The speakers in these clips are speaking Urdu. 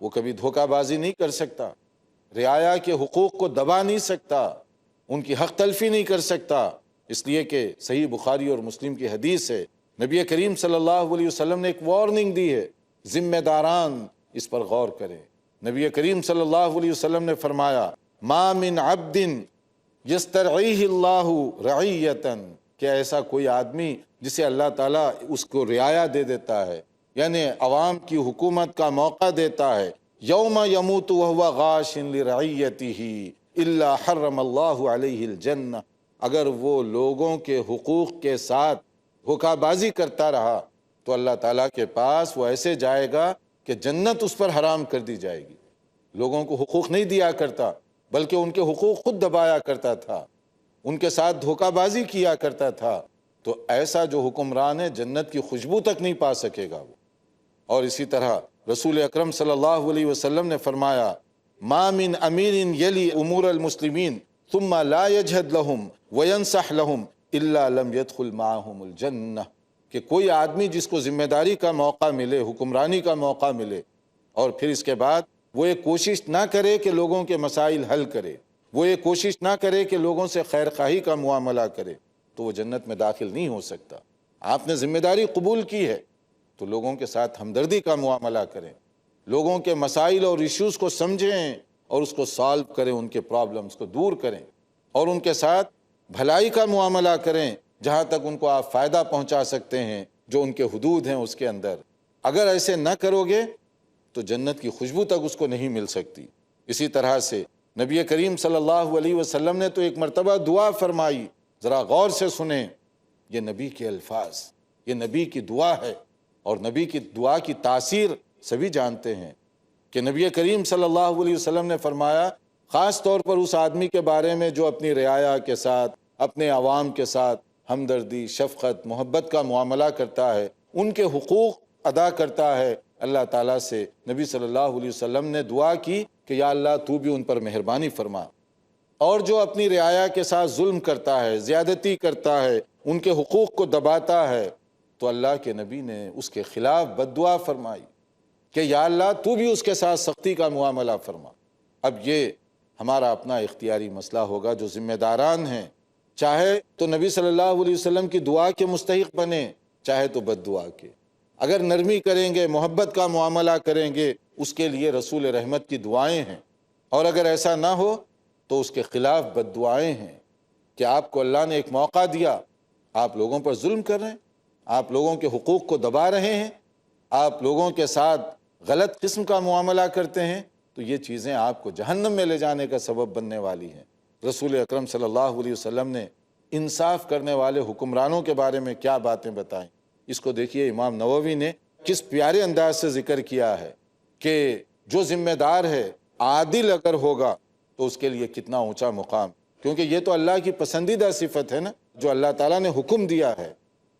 وہ کبھی دھوکہ بازی نہیں کر سکتا، رعایا کے حقوق کو دبا نہیں سکتا، ان کی حق تلفی نہیں کر سکتا، اس لیے کہ صحیح بخاری اور مسلم کی حدیث ہے، نبی کریم صلی اللہ علیہ وسلم نے ایک وارننگ دی ہے، ذمہ داران اس پر غور کریں۔ نبی کریم صلی اللہ علیہ وسلم نے فرمایا ما من عبد یسترعیہ اللہ رعیتا، کہ ایسا کوئی آدمی جسے اللہ تعالیٰ اس کو رعایا دے دیتا ہے، یعنی عوام کی حکومت کا موقع دیتا ہے، یوم یموت وہو غاش لرعیتہ الا حرم اللہ علیہ الجنہ، اگر وہ لوگوں کے حقوق کے ساتھ دھوکہ بازی کرتا رہا تو اللہ تعالیٰ کے پاس وہ ایسے جائے گا کہ جنت اس پر حرام کر دی جائے گی۔ لوگوں کو حقوق نہیں دیا کرتا بلکہ ان کے حقوق خود دبایا کرتا تھا، ان کے ساتھ دھوکہ بازی کیا کرتا تھا، تو ایسا جو حکمران ہے جنت کی خوشبو تک نہیں پا سکے گا وہ۔ اور اسی طرح رسول اکرم صلی اللہ علیہ وسلم نے فرمایا ما من امیر یلی امور المسلمین ثم لا یجہد لہم وینصح لہم الا لم يدخل معہم الجنہ، کہ کوئی آدمی جس کو ذمہ داری کا موقع ملے، حکمرانی کا موقع ملے، اور پھر اس کے بعد وہ یہ کوشش نہ کرے کہ لوگوں کے مسائل حل کرے، وہ یہ کوشش نہ کرے کہ لوگوں سے خیر خواہی کا معاملہ کرے، تو وہ جنت میں داخل نہیں ہو سکتا۔ آپ نے ذمہ داری قبول کی ہے تو لوگوں کے ساتھ ہمدردی کا معاملہ کریں، لوگوں کے مسائل اور ایشوز کو سمجھیں اور اس کو سالو کریں، ان کے پرابلمز کو دور کریں، اور ان کے ساتھ بھلائی کا معاملہ کریں جہاں تک ان کو آپ فائدہ پہنچا سکتے ہیں، جو ان کے حدود ہیں اس کے اندر۔ اگر ایسے نہ کرو گے تو جنت کی خوشبو تک اس کو نہیں مل سکتی۔ اسی طرح سے نبی کریم صلی اللہ علیہ وسلم نے تو ایک مرتبہ دعا فرمائی، ذرا غور سے سنیں، یہ نبی کے الفاظ، یہ نبی کی دعا ہے، اور نبی کی دعا کی تاثیر سبھی جانتے ہیں کہ نبی کریم صلی اللہ علیہ وسلم نے فرمایا خاص طور پر اس آدمی کے بارے میں جو اپنی رعایا کے ساتھ، اپنے عوام کے ساتھ ہمدردی، شفقت، محبت کا معاملہ کرتا ہے، ان کے حقوق ادا کرتا ہے، اللہ تعالیٰ سے نبی صلی اللہ علیہ وسلم نے دعا کی کہ یا اللہ تو بھی ان پر مہربانی فرما۔ اور جو اپنی رعایا کے ساتھ ظلم کرتا ہے، زیادتی کرتا ہے، ان کے حقوق کو دباتا ہے، تو اللہ کے نبی نے اس کے خلاف بد دعا فرمائی کہ یا اللہ تو بھی اس کے ساتھ سختی کا معاملہ فرما۔ اب یہ ہمارا اپنا اختیاری مسئلہ ہوگا، جو ذمہ داران ہیں، چاہے تو نبی صلی اللہ علیہ وسلم کی دعا کے مستحق بنے، چاہے تو بد دعا کے۔ اگر نرمی کریں گے، محبت کا معاملہ کریں گے، اس کے لیے رسول رحمت کی دعائیں ہیں، اور اگر ایسا نہ ہو تو اس کے خلاف بد دعائیں ہیں کہ آپ کو اللہ نے ایک موقع دیا، آپ لوگوں پر ظلم کر رہے ہیں، آپ لوگوں کے حقوق کو دبا رہے ہیں، آپ لوگوں کے ساتھ غلط قسم کا معاملہ کرتے ہیں، تو یہ چیزیں آپ کو جہنم میں لے جانے کا سبب بننے والی ہیں۔ رسول اکرم صلی اللہ علیہ وسلم نے انصاف کرنے والے حکمرانوں کے بارے میں کیا باتیں بتائیں، اس کو دیکھیے امام نووی نے کس پیارے انداز سے ذکر کیا ہے کہ جو ذمہ دار ہے عادل اگر ہوگا تو اس کے لیے کتنا اونچا مقام، کیونکہ یہ تو اللہ کی پسندیدہ صفت ہے نا، جو اللہ تعالیٰ نے حکم دیا ہے،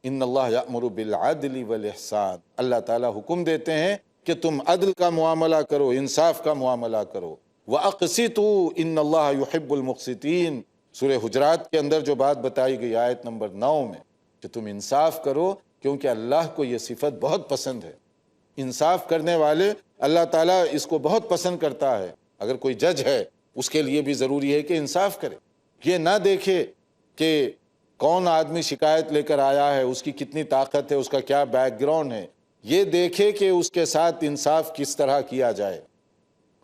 ان اللہ یأمر بالعدل والاحسان، اللہ تعالیٰ حکم دیتے ہیں کہ تم عدل کا معاملہ کرو، انصاف کا معاملہ کرو، وَأَقْسِطُوا إِنَّ اللَّهَ يُحِبُّ الْمُقْسِطِينَ، سورہ حجرات کے اندر جو بات بتائی گئی آیت نمبر 9 میں کہ تم انصاف کرو، کیونکہ اللہ کو یہ صفت بہت پسند ہے۔ انصاف کرنے والے اللہ تعالیٰ اس کو بہت پسند کرتا ہے۔ اگر کوئی جج ہے اس کے لیے بھی ضروری ہے کہ انصاف کرے، یہ نہ دیکھے کہ کون آدمی شکایت لے کر آیا ہے، اس کی کتنی طاقت ہے، اس کا کیا بیک گراؤنڈ ہے، یہ دیکھے کہ اس کے ساتھ انصاف کس طرح کیا جائے۔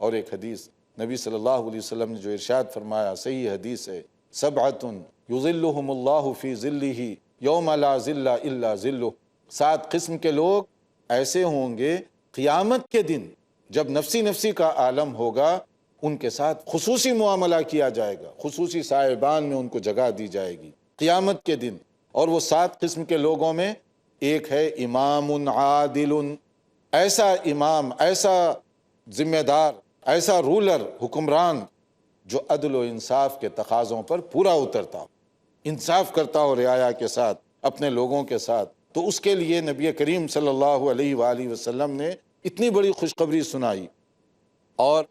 اور ایک حدیث نبی صلی اللہ علیہ وسلم نے جو ارشاد فرمایا، صحیح حدیث ہے، سبعۃ یظلھم اللہ فی ظلہ یوم لا ظل الا ظلہ، 7 قسم کے لوگ ایسے ہوں گے قیامت کے دن جب نفسی نفسی کا عالم ہوگا، ان کے ساتھ خصوصی معاملہ کیا جائے گا، خصوصی صاحبان میں ان کو جگہ دی جائے گی قیامت کے دن۔ اور وہ 7 قسم کے لوگوں میں ایک ہے امام عادل، ایسا امام، ایسا ذمہ دار، ایسا رولر، حکمران جو عدل و انصاف کے تقاضوں پر پورا اترتا ہو، انصاف کرتا ہو رعایا کے ساتھ، اپنے لوگوں کے ساتھ، تو اس کے لیے نبی کریم صلی اللہ علیہ وآلہ وسلم نے اتنی بڑی خوشخبری سنائی۔ اور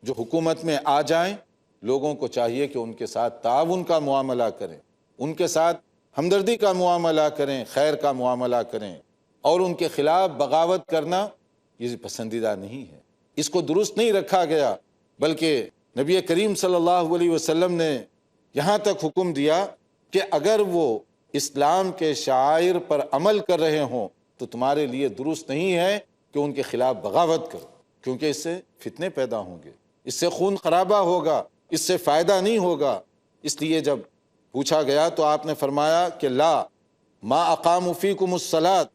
جو حکومت میں آ جائیں، لوگوں کو چاہیے کہ ان کے ساتھ تعاون کا معاملہ کریں، ان کے ساتھ ہمدردی کا معاملہ کریں، خیر کا معاملہ کریں، اور ان کے خلاف بغاوت کرنا یہ پسندیدہ نہیں ہے۔ اس کو درست نہیں رکھا گیا، بلکہ نبی کریم صلی اللہ علیہ وسلم نے یہاں تک حکم دیا کہ اگر وہ اسلام کے شعائر پر عمل کر رہے ہوں تو تمہارے لیے درست نہیں ہے کہ ان کے خلاف بغاوت کرو، کیونکہ اس سے فتنے پیدا ہوں گے، اس سے خون خرابہ ہوگا، اس سے فائدہ نہیں ہوگا۔ اس لیے جب پوچھا گیا تو آپ نے فرمایا کہ لا ما اقاموا فیکم الصلاۃ،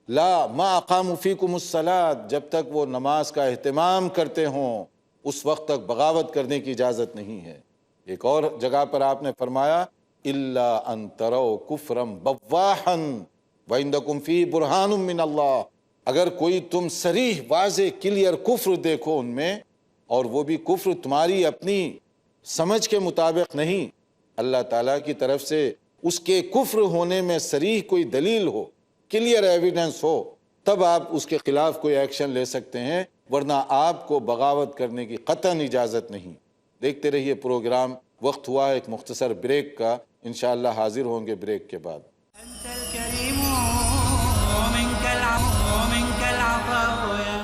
لا ما اقاموا فیکم الصلاۃ، جب تک وہ نماز کا اہتمام کرتے ہوں اس وقت تک بغاوت کرنے کی اجازت نہیں ہے۔ ایک اور جگہ پر آپ نے فرمایا الا ان تروا کفرا بواحا وعندکم فیہ برہان من اللہ، اگر کوئی تم صریح واضح کلیئر کفر دیکھو ان میں، اور وہ بھی کفر تمہاری اپنی سمجھ کے مطابق نہیں، اللہ تعالیٰ کی طرف سے اس کے کفر ہونے میں صریح کوئی دلیل ہو، کلیئر ایویڈنس ہو، تب آپ اس کے خلاف کوئی ایکشن لے سکتے ہیں، ورنہ آپ کو بغاوت کرنے کی قطعاً اجازت نہیں۔ دیکھتے رہیے پروگرام، وقت ہوا ایک مختصر بریک کا، انشاءاللہ حاضر ہوں گے بریک کے بعد۔ أنت الكريم ومنك العفو ومنك العطاء يا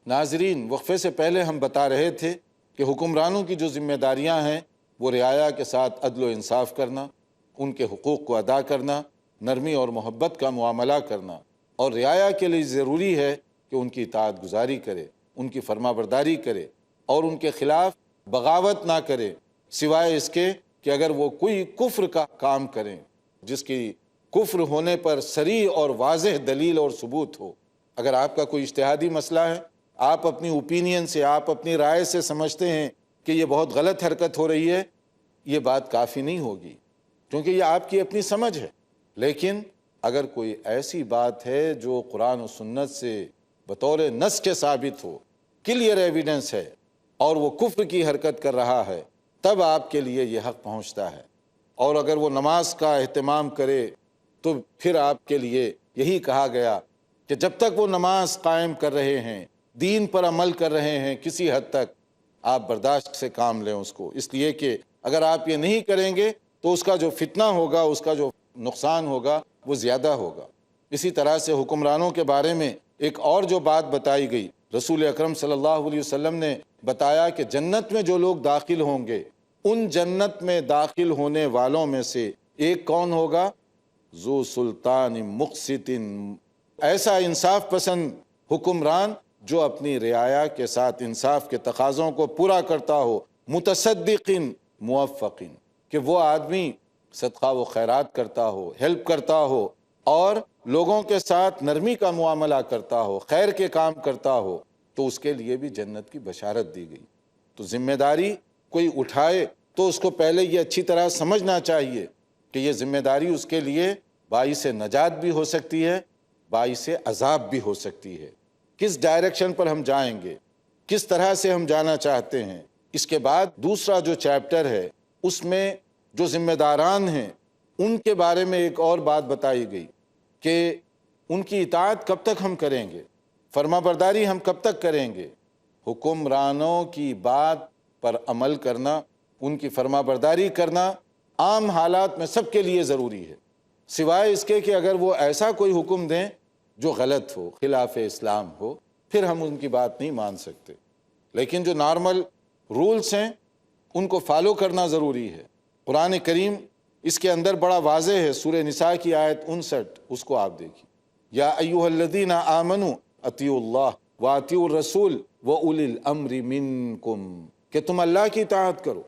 ناظرین، وقفے سے پہلے ہم بتا رہے تھے کہ حکمرانوں کی جو ذمہ داریاں ہیں وہ رعایا کے ساتھ عدل و انصاف کرنا، ان کے حقوق کو ادا کرنا، نرمی اور محبت کا معاملہ کرنا، اور رعایا کے لیے ضروری ہے کہ ان کی اطاعت گزاری کرے، ان کی فرما برداری کرے اور ان کے خلاف بغاوت نہ کرے، سوائے اس کے کہ اگر وہ کوئی کفر کا کام کریں جس کی کفر ہونے پر صریح اور واضح دلیل اور ثبوت ہو۔ اگر آپ کا کوئی اجتہادی مسئلہ ہے، آپ اپنی اوپینین سے، آپ اپنی رائے سے سمجھتے ہیں کہ یہ بہت غلط حرکت ہو رہی ہے، یہ بات کافی نہیں ہوگی، کیونکہ یہ آپ کی اپنی سمجھ ہے۔ لیکن اگر کوئی ایسی بات ہے جو قرآن و سنت سے بطور نص کے ثابت ہو، کلیئر ایویڈنس ہے، اور وہ کفر کی حرکت کر رہا ہے، تب آپ کے لیے یہ حق پہنچتا ہے۔ اور اگر وہ نماز کا اہتمام کرے تو پھر آپ کے لیے یہی کہا گیا کہ جب تک وہ نماز قائم کر رہے ہیں، دین پر عمل کر رہے ہیں، کسی حد تک آپ برداشت سے کام لیں اس کو، اس لیے کہ اگر آپ یہ نہیں کریں گے تو اس کا جو فتنہ ہوگا، اس کا جو نقصان ہوگا وہ زیادہ ہوگا۔ اسی طرح سے حکمرانوں کے بارے میں ایک اور جو بات بتائی گئی، رسول اکرم صلی اللہ علیہ وسلم نے بتایا کہ جنت میں جو لوگ داخل ہوں گے، ان جنت میں داخل ہونے والوں میں سے ایک کون ہوگا؟ ذو سلطان مقسط، ایسا انصاف پسند حکمران جو اپنی رعایا کے ساتھ انصاف کے تقاضوں کو پورا کرتا ہو، متصدق موفق، کہ وہ آدمی صدقہ و خیرات کرتا ہو، ہیلپ کرتا ہو، اور لوگوں کے ساتھ نرمی کا معاملہ کرتا ہو، خیر کے کام کرتا ہو، تو اس کے لیے بھی جنت کی بشارت دی گئی۔ تو ذمہ داری کوئی اٹھائے تو اس کو پہلے یہ اچھی طرح سمجھنا چاہیے کہ یہ ذمہ داری اس کے لیے باعث نجات بھی ہو سکتی ہے، باعث عذاب بھی ہو سکتی ہے۔ کس ڈائریکشن پر ہم جائیں گے، کس طرح سے ہم جانا چاہتے ہیں۔ اس کے بعد دوسرا جو چیپٹر ہے اس میں جو ذمہ داران ہیں ان کے بارے میں ایک اور بات بتائی گئی کہ ان کی اطاعت کب تک ہم کریں گے، فرما برداری ہم کب تک کریں گے۔ حکمرانوں کی بات پر عمل کرنا، ان کی فرما برداری کرنا عام حالات میں سب کے لیے ضروری ہے، سوائے اس کے کہ اگر وہ ایسا کوئی حکم دیں جو غلط ہو، خلاف اسلام ہو، پھر ہم ان کی بات نہیں مان سکتے۔ لیکن جو نارمل رولز ہیں ان کو فالو کرنا ضروری ہے۔ قرآن کریم اس کے اندر بڑا واضح ہے، سورہ نساء کی آیت 59، اس کو آپ دیکھیں، یا ایھا الذین آمنوا اطیعوا اللہ واطیعوا الرسول واولی الامر منکم، کہ تم اللہ کی اطاعت کرو،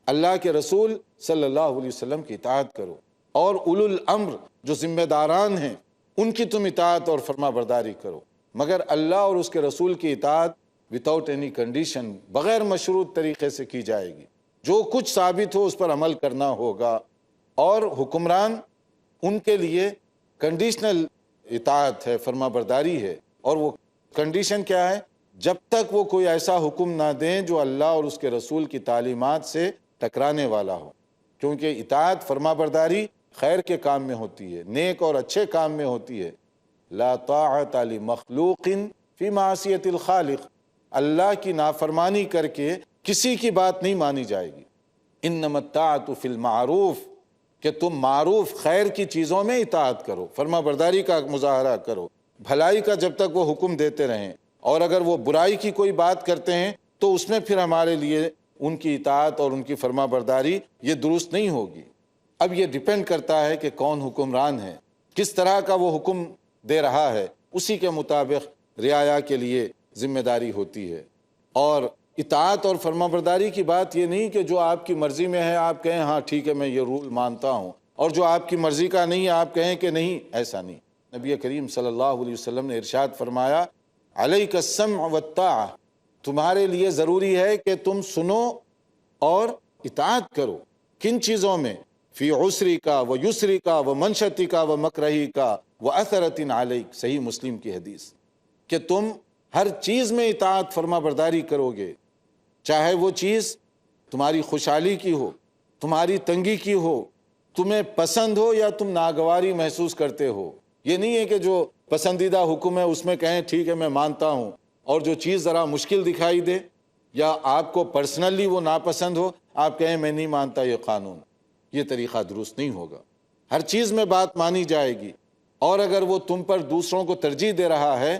اللہ کے رسول صلی اللہ علیہ وسلم کی اطاعت کرو، اور اولو الامر جو ذمہ داران ہیں ان کی تم اطاعت اور فرما برداری کرو، مگر اللہ اور اس کے رسول کی اطاعت وداؤٹ اینی کنڈیشن، بغیر مشروط طریقے سے کی جائے گی، جو کچھ ثابت ہو اس پر عمل کرنا ہوگا۔ اور حکمران ان کے لیے کنڈیشنل اطاعت ہے، فرما برداری ہے، اور وہ کنڈیشن کیا ہے؟ جب تک وہ کوئی ایسا حکم نہ دیں جو اللہ اور اس کے رسول کی تعلیمات سے ٹکرانے والا ہو، کیونکہ اطاعت فرما برداری خیر کے کام میں ہوتی ہے، نیک اور اچھے کام میں ہوتی ہے۔ لا طاعت لمخلوق فی معصیت الخالق، اللہ کی نافرمانی کر کے کسی کی بات نہیں مانی جائے گی۔ انما الطاعت فی المعروف، کہ تم معروف خیر کی چیزوں میں اطاعت کرو، فرما برداری کا مظاہرہ کرو، بھلائی کا جب تک وہ حکم دیتے رہیں، اور اگر وہ برائی کی کوئی بات کرتے ہیں تو اس میں پھر ہمارے لیے ان کی اطاعت اور ان کی فرما برداری یہ درست نہیں ہوگی۔ اب یہ ڈیپینڈ کرتا ہے کہ کون حکمران ہے، کس طرح کا وہ حکم دے رہا ہے، اسی کے مطابق رعایا کے لیے ذمہ داری ہوتی ہے۔ اور اطاعت اور فرما برداری کی بات یہ نہیں کہ جو آپ کی مرضی میں ہے آپ کہیں ہاں ٹھیک ہے میں یہ رول مانتا ہوں، اور جو آپ کی مرضی کا نہیں ہے آپ کہیں کہ نہیں، ایسا نہیں۔ نبی کریم صلی اللہ علیہ وسلم نے ارشاد فرمایا علیک السمع والطاعہ، تمہارے لیے ضروری ہے کہ تم سنو اور اطاعت کرو۔ کن چیزوں میں؟ فی عسری کا و یسری کا و منشتی کا و مکرہی کا و اثرت علیک، صحیح مسلم کی حدیث، کہ تم ہر چیز میں اطاعت فرما برداری کرو گے، چاہے وہ چیز تمہاری خوشحالی کی ہو، تمہاری تنگی کی ہو، تمہیں پسند ہو یا تم ناگواری محسوس کرتے ہو۔ یہ نہیں ہے کہ جو پسندیدہ حکم ہے اس میں کہیں ٹھیک ہے میں مانتا ہوں، اور جو چیز ذرا مشکل دکھائی دے یا آپ کو پرسنلی وہ ناپسند ہو آپ کہیں میں نہیں مانتا یہ قانون۔ یہ طریقہ درست نہیں ہوگا۔ ہر چیز میں بات مانی جائے گی، اور اگر وہ تم پر دوسروں کو ترجیح دے رہا ہے،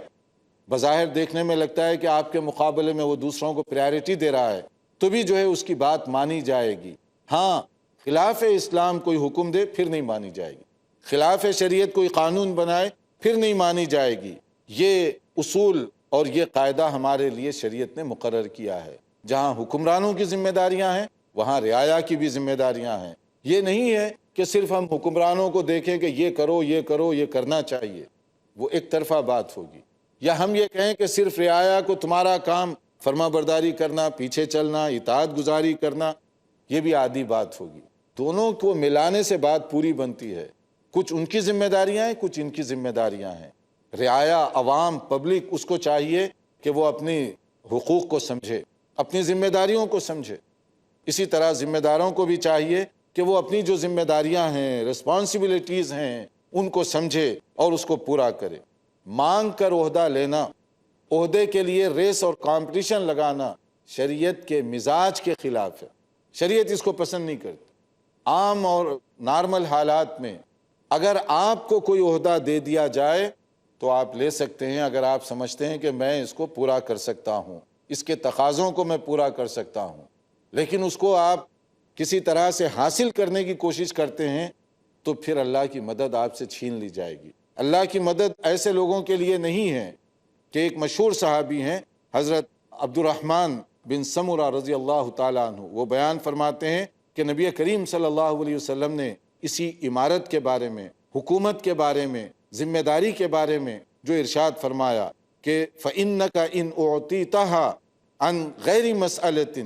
بظاہر دیکھنے میں لگتا ہے کہ آپ کے مقابلے میں وہ دوسروں کو پریارٹی دے رہا ہے، تو بھی جو ہے اس کی بات مانی جائے گی۔ ہاں، خلاف اسلام کوئی حکم دے پھر نہیں مانی جائے گی، خلاف شریعت کوئی قانون بنائے پھر نہیں مانی جائے گی۔ یہ اصول اور یہ قاعدہ ہمارے لیے شریعت نے مقرر کیا ہے۔ جہاں حکمرانوں کی ذمہ داریاں ہیں وہاں رعایا کی بھی ذمہ داریاں ہیں۔ یہ نہیں ہے کہ صرف ہم حکمرانوں کو دیکھیں کہ یہ کرو یہ کرو یہ کرنا چاہیے، وہ ایک طرفہ بات ہوگی۔ یا ہم یہ کہیں کہ صرف رعایا کو تمہارا کام فرما برداری کرنا، پیچھے چلنا، اطاعت گزاری کرنا، یہ بھی عادی بات ہوگی۔ دونوں کو ملانے سے بات پوری بنتی ہے۔ کچھ ان کی ذمہ داریاں ہیں، کچھ ان کی ذمہ داریاں ہیں۔ رعایا، عوام، پبلک، اس کو چاہیے کہ وہ اپنی حقوق کو سمجھے، اپنی ذمہ داریوں کو سمجھے۔ اسی طرح ذمہ داروں کو بھی چاہیے کہ وہ اپنی جو ذمہ داریاں ہیں، رسپانسبلٹیز ہیں، ان کو سمجھے اور اس کو پورا کرے۔ مانگ کر عہدہ لینا، عہدے کے لیے ریس اور کمپٹیشن لگانا شریعت کے مزاج کے خلاف ہے۔ شریعت اس کو پسند نہیں کرتی۔ عام اور نارمل حالات میں اگر آپ کو کوئی عہدہ دے دیا جائے تو آپ لے سکتے ہیں، اگر آپ سمجھتے ہیں کہ میں اس کو پورا کر سکتا ہوں، اس کے تقاضوں کو میں پورا کر سکتا ہوں۔ لیکن اس کو آپ کسی طرح سے حاصل کرنے کی کوشش کرتے ہیں تو پھر اللہ کی مدد آپ سے چھین لی جائے گی۔ اللہ کی مدد ایسے لوگوں کے لیے نہیں ہے کہ ایک مشہور صحابی ہیں حضرت عبد الرحمن بن سمرہ رضی اللہ تعالیٰ عنہ، وہ بیان فرماتے ہیں کہ نبی کریم صلی اللہ علیہ وسلم نے اسی عمارت کے بارے میں، حکومت کے بارے میں، ذمہ داری کے بارے میں جو ارشاد فرمایا کہ فَإِنَّكَ إِنْ أُعْطِيتَهَا عَنْ غَيْرِ مَسْأَلَةٍ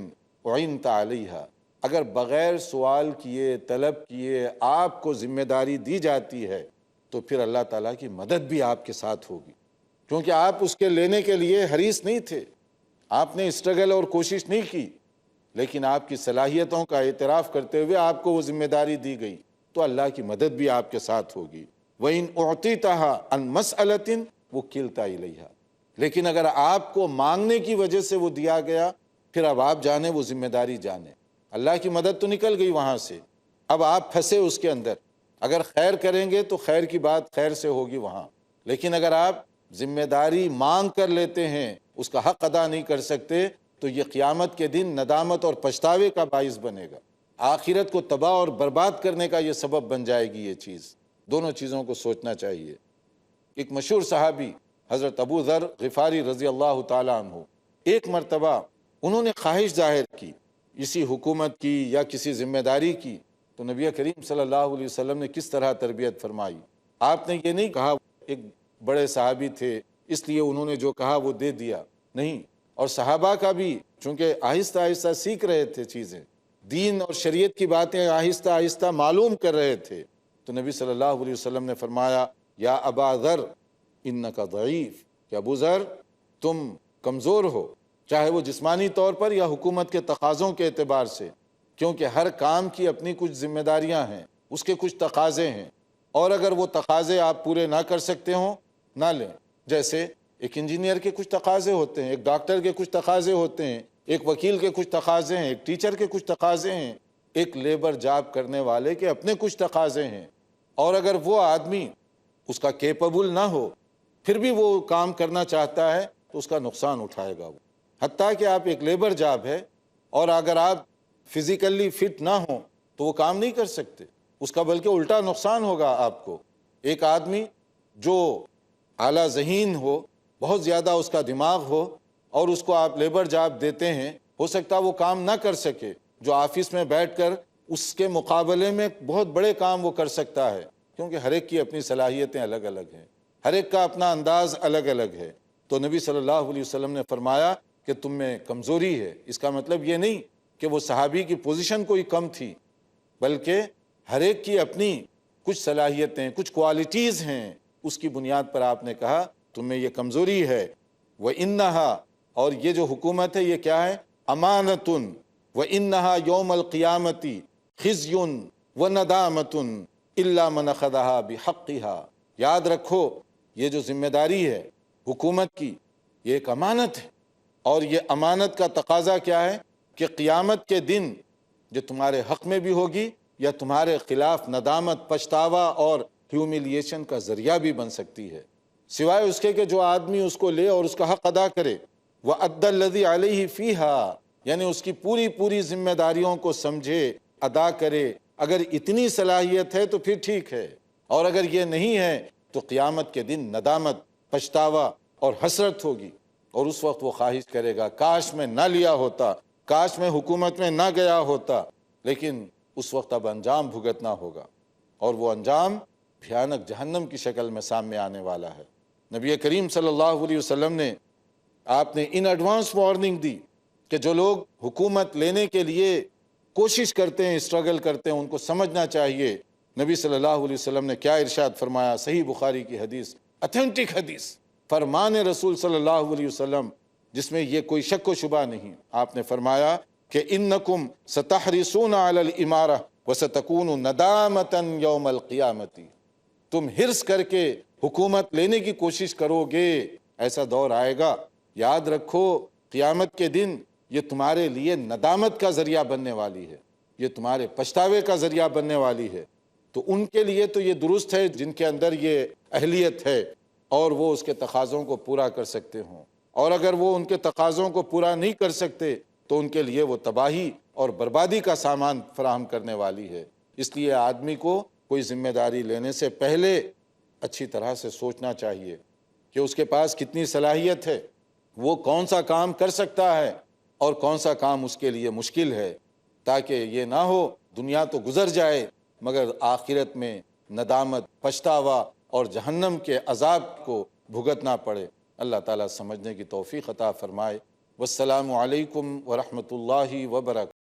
أُعِنْتَ عَلَيْهَا، اگر بغیر سوال کیے، طلب کیے آپ کو ذمہ داری دی جاتی ہے تو پھر اللہ تعالیٰ کی مدد بھی آپ کے ساتھ ہوگی، کیونکہ آپ اس کے لینے کے لیے حریص نہیں تھے، آپ نے اسٹرگل اور کوشش نہیں کی، لیکن آپ کی صلاحیتوں کا اعتراف کرتے ہوئے آپ کو وہ ذمہ داری دی گئی تو اللہ کی مدد بھی آپ کے ساتھ ہوگی۔ وَإِنْ أُعْطِيتَهَا عَنْ مَسْأَلَةٍ وُكِّلْتَ إِلَيْهَا، لیکن اگر آپ کو مانگنے کی وجہ سے وہ دیا گیا پھر اب آپ جانیں وہ ذمہ داری جانیں۔ اللہ کی مدد تو نکل گئی وہاں سے، اب آپ پھنسے اس کے اندر۔ اگر خیر کریں گے تو خیر کی بات خیر سے ہوگی وہاں، لیکن اگر آپ ذمہ داری مانگ کر لیتے ہیں، اس کا حق ادا نہیں کر سکتے تو یہ قیامت کے دن ندامت اور پچھتاوے کا باعث بنے گا، آخرت کو تباہ اور برباد کرنے کا یہ سبب بن جائے گی۔ یہ چیز دونوں چیزوں کو سوچنا چاہیے۔ ایک مشہور صحابی حضرت ابو ذر غفاری رضی اللہ تعالیٰ عنہ، ایک مرتبہ انہوں نے خواہش ظاہر کی اسی حکومت کی یا کسی ذمہ داری کی، تو نبی کریم صلی اللہ علیہ وسلم نے کس طرح تربیت فرمائی۔ آپ نے یہ نہیں کہا ایک بڑے صحابی تھے اس لیے انہوں نے جو کہا وہ دے دیا، نہیں، اور صحابہ کا بھی چونکہ آہستہ آہستہ سیکھ رہے تھے چیزیں، دین اور شریعت کی باتیں آہستہ آہستہ معلوم کر رہے تھے، تو نبی صلی اللہ علیہ وسلم نے فرمایا یا ابا ذر انک ضعیف، کہ ابو ذر تم کمزور ہو، چاہے وہ جسمانی طور پر یا حکومت کے تقاضوں کے اعتبار سے، کیونکہ ہر کام کی اپنی کچھ ذمہ داریاں ہیں، اس کے کچھ تقاضے ہیں، اور اگر وہ تقاضے آپ پورے نہ کر سکتے ہوں نہ لیں۔ جیسے ایک انجینئر کے کچھ تقاضے ہوتے ہیں، ایک ڈاکٹر کے کچھ تقاضے ہوتے ہیں، ایک وکیل کے کچھ تقاضے ہیں، ایک ٹیچر کے کچھ تقاضے ہیں، ایک لیبر جاب کرنے والے کے اپنے کچھ تقاضے ہیں، اور اگر وہ آدمی اس کا کیپیبل نہ ہو پھر بھی وہ کام کرنا چاہتا ہے، تو اس کا نقصان اٹھائے گا وہ. حتیٰ کہ آپ ایک لیبر جاب ہے اور اگر آپ فزیکلی فٹ نہ ہوں تو وہ کام نہیں کر سکتے، اس کا بلکہ الٹا نقصان ہوگا آپ کو. ایک آدمی جو اعلیٰ ذہین ہو، بہت زیادہ اس کا دماغ ہو، اور اس کو آپ لیبر جاب دیتے ہیں، ہو سکتا ہے وہ کام نہ کر سکے. جو آفس میں بیٹھ کر اس کے مقابلے میں بہت بڑے کام وہ کر سکتا ہے، کیونکہ ہر ایک کی اپنی صلاحیتیں الگ الگ ہیں، ہر ایک کا اپنا انداز الگ الگ ہے. تو نبی صلی اللہ علیہ وسلم نے فرمایا کہ تم میں کمزوری ہے. اس کا مطلب یہ نہیں کہ وہ صحابی کی پوزیشن کوئی کم تھی، بلکہ ہر ایک کی اپنی کچھ صلاحیتیں، کچھ کوالٹیز ہیں، اس کی بنیاد پر آپ نے کہا تم میں یہ کمزوری ہے. وَإِنَّهَا، اور یہ جو حکومت ہے یہ کیا ہے؟ امانتن. وَإِنَّهَا يَوْمَ الْقِيَامَةِ خِزْيٌ وَنَدَامَةٌ إِلَّا مَنْ أَخَذَهَا بِحَقِّهَا. یاد رکھو یہ جو ذمہ داری ہے حکومت کی، یہ ایک امانت ہے، اور یہ امانت کا تقاضا کیا ہے کہ قیامت کے دن جو تمہارے حق میں بھی ہوگی یا تمہارے خلاف ندامت، پچھتاوا اور ہیوملیشن کا ذریعہ بھی بن سکتی ہے، سوائے اس کے کہ جو آدمی اس کو لے اور اس کا حق ادا کرے. وَأَدَّى الَّذِي عَلَيْهِ فِيهَا، یعنی اس کی پوری ذمہ داریوں کو سمجھے، ادا کرے. اگر اتنی صلاحیت ہے تو پھر ٹھیک ہے، اور اگر یہ نہیں ہے تو قیامت کے دن ندامت، پچھتاوا اور حسرت ہوگی، اور اس وقت وہ خواہش کرے گا کاش میں نہ لیا ہوتا، کاش میں حکومت میں نہ گیا ہوتا. لیکن اس وقت اب انجام بھگتنا ہوگا، اور وہ انجام بھیانک جہنم کی شکل میں سامنے آنے والا ہے. نبی کریم صلی اللہ علیہ وسلم نے آپ نے ان ایڈوانس وارننگ دی کہ جو لوگ حکومت لینے کے لیے کوشش کرتے ہیں، اسٹرگل کرتے ہیں، ان کو سمجھنا چاہیے. نبی صلی اللہ علیہ وسلم نے کیا ارشاد فرمایا؟ صحیح بخاری کی حدیث، اتھینٹک حدیث، فرمان رسول صلی اللہ علیہ وسلم جس میں یہ کوئی شک و شبہ نہیں. آپ نے فرمایا کہ انکم ستحرسون علی الامارہ وستکون ندامتا یوم القیامت. تم حرص کر کے حکومت لینے کی کوشش کرو گے، ایسا دور آئے گا، یاد رکھو قیامت کے دن یہ تمہارے لیے ندامت کا ذریعہ بننے والی ہے، یہ تمہارے پچھتاوے کا ذریعہ بننے والی ہے. تو ان کے لیے تو یہ درست ہے جن کے اندر یہ اہلیت ہے اور وہ اس کے تقاضوں کو پورا کر سکتے ہوں، اور اگر وہ ان کے تقاضوں کو پورا نہیں کر سکتے تو ان کے لیے وہ تباہی اور بربادی کا سامان فراہم کرنے والی ہے. اس لیے آدمی کو کوئی ذمہ داری لینے سے پہلے اچھی طرح سے سوچنا چاہیے کہ اس کے پاس کتنی صلاحیت ہے، وہ کون سا کام کر سکتا ہے اور کون سا کام اس کے لیے مشکل ہے، تاکہ یہ نہ ہو دنیا تو گزر جائے مگر آخرت میں ندامت، پچھتاوا اور جہنم کے عذاب کو بھگتنا پڑے. اللہ تعالیٰ سمجھنے کی توفیق عطا فرمائے. والسلام علیکم ورحمۃ اللہ وبرکاتہ.